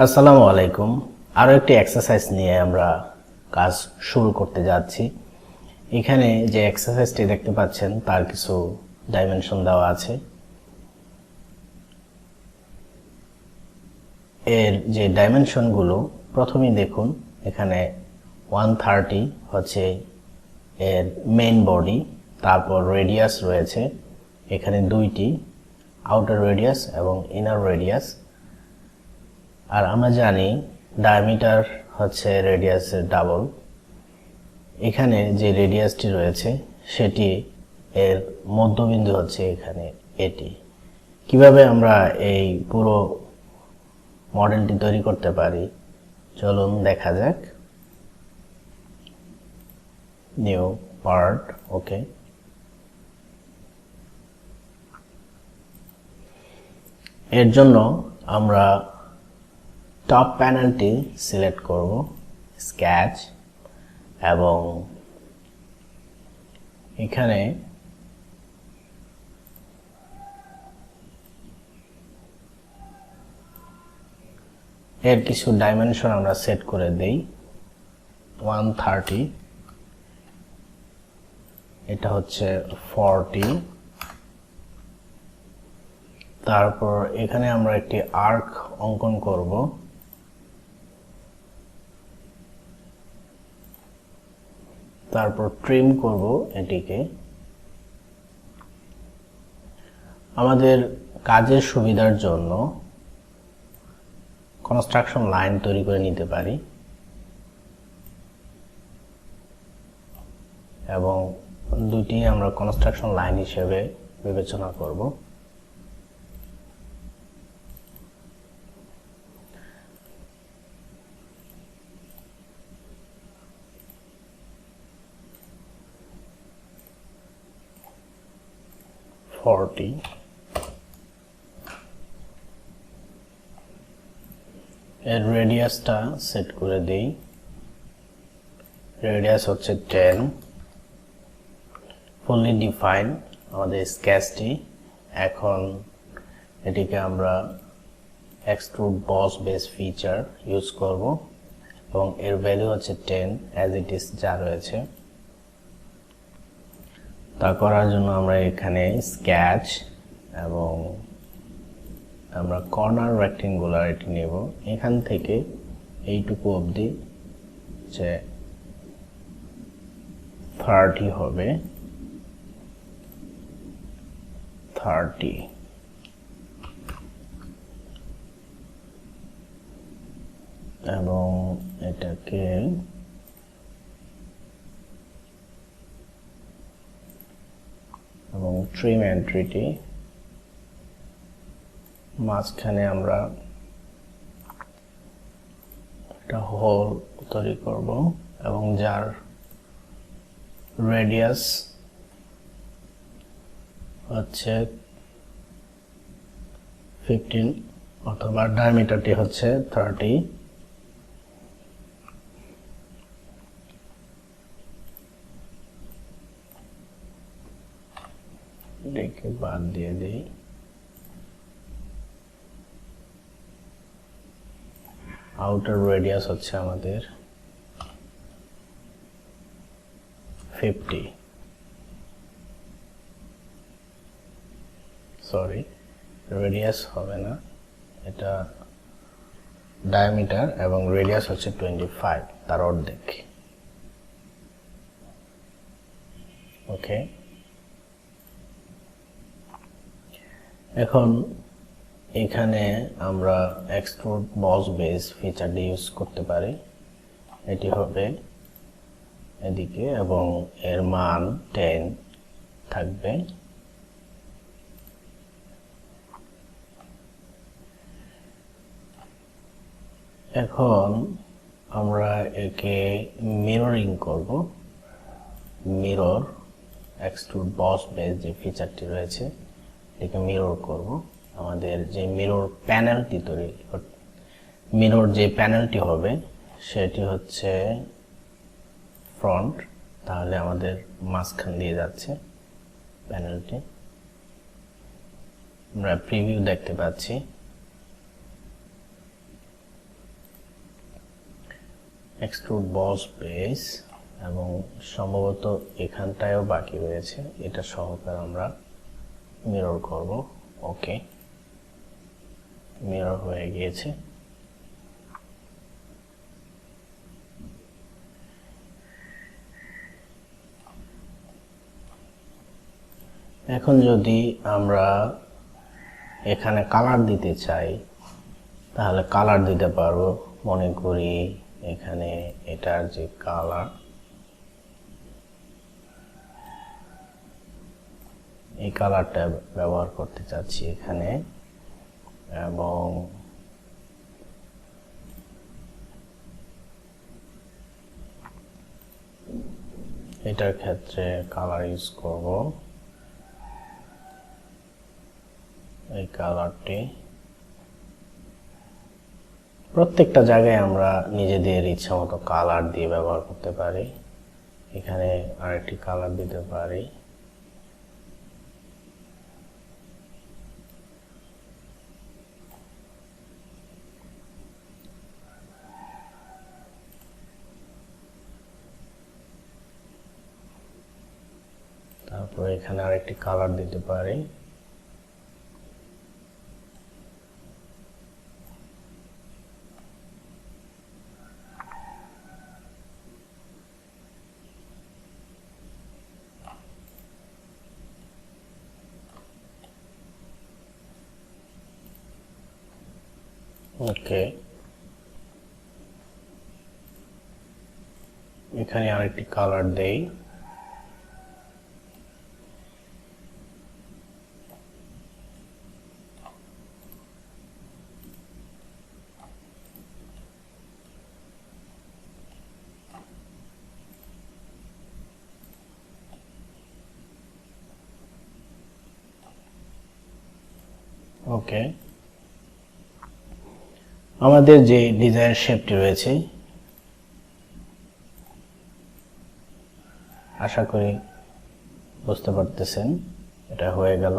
আসসালামু আলাইকুম। আরো একটি এক্সারসাইজ নিয়ে আমরা কাজ শুরু করতে যাচ্ছি। এখানে যে এক্সারসাইজটি দেখতে পাচ্ছেন তার কিছু ডাইমেনশন দেওয়া আছে। এর যে ডাইমেনশনগুলো প্রথমেই দেখুন, এখানে 130 হচ্ছে এর মেইন বডি, তারপর রেডিয়াস রয়েছে এখানে দুইটি, আউটার রেডিয়াস এবং ইনার রেডিয়াস। আর আমরা জানি ডায়ামিটার হচ্ছে রেডিয়াসের ডাবল। এখানে যে রেডিয়াসটি রয়েছে সেটি এর মধ্যবিন্দু হচ্ছে এখানে এটি। কিভাবে আমরা এই পুরো মডেলটি তৈরি করতে পারি চলুন দেখা যাক। নিউ পার্ট, ওকে। এর জন্য আমরা টপ প্যানেলটি সিলেক্ট করব, স্কেচ, এবং এখানে এর কিছু ডাইমেনশন আমরা সেট করে দেই। 130, এটা হচ্ছে 40, তারপর এখানে আমরা একটি আর্ক অঙ্কন করব, তারপর ট্রিম করব এটিকে। আমাদের কাজের সুবিধার জন্য কনস্ট্রাকশন লাইন তৈরি করে নিতে পারি এবং দুটি আমরা কনস্ট্রাকশন লাইন হিসেবে বিবেচনা করব। এর রেডিয়াসটা সেট করে দেই, রেডিয়াস হচ্ছে 10। ফুললি ডিফাইন আমাদের স্কেচটি। এখন এটিকে আমরা এক্সট্রুড বস বেস ফিচার ইউজ করব এবং এর ভ্যালু হচ্ছে 10 অ্যাজ ইট ইজ যা রয়েছে। তা করার জন্য আমরা এখানে স্কেচ এবং আমরা কর্নার রেক্টেঙ্গুলার এটি নেব। এখান থেকে এইটুকু অবধি যে 30 হবে, 30, এবং এটাকে এবং ট্রিম এন্ট্রিটি মাঝখানে আমরা একটা হোল তৈরি করব এবং যার রেডিয়াস হচ্ছে 15 অথবা ডায়ামিটারটি হচ্ছে 30। এটাকে বাদ দিয়ে দিই। আউটার রেডিয়াস হচ্ছে আমাদের 50, সরি রেডিয়াস হবে না, এটা ডায়ামিটার এবং রেডিয়াস হচ্ছে 25, তার অর্ধেক। ওকে, এখন এখানে আমরা এক্সট্রুড বস বেস ফিচারটি ইউজ করতে পারি। এটি হবে এদিকে এবং এর মান 10 থাকবে। এখন আমরা একে মিররিং করব। মিরর, এক্সট্রুড বস বেস যে ফিচারটি রয়েছে এটাকে মিরর করব। আমাদের যে মিরর প্যানেলটি তৈরি, মিরর যে প্যানেলটি হবে সেটি হচ্ছে ফ্রন্ট, তাহলে আমাদের মাঝখান দিয়ে যাচ্ছে প্যানেলটি। আমরা প্রিভিউ দেখতে পাচ্ছি। এক্সট্রুড বস বেস এবং সম্ভবত এখানটায়ও বাকি রয়েছে, এটা সহকারে আমরা মিরর করব। ওকে, মিরর হয়ে গিয়েছে। এখন যদি আমরা এখানে কালার দিতে চাই তাহলে কালার দিতে পারবো। মনে করি এখানে এটার যে কালার, এই কালারটা ব্যবহার করতে চাচ্ছি এখানে, এবং এটার ক্ষেত্রে কালার ইউজ করব এই কালারটি। প্রত্যেকটা জায়গায় আমরা নিজেদের ইচ্ছা মতো কালার দিয়ে ব্যবহার করতে পারি। এখানে আরেকটি কালার দিতে পারি। তারপর এখানে আরেকটি কালার দিতে পারি। ওকে, এখানে আরেকটি কালার দেই। ওকে, আমাদের যে ডিজাইন শেপটি রয়েছে, আশা করি বুঝতে পারতেছেন, এটা হয়ে গেল।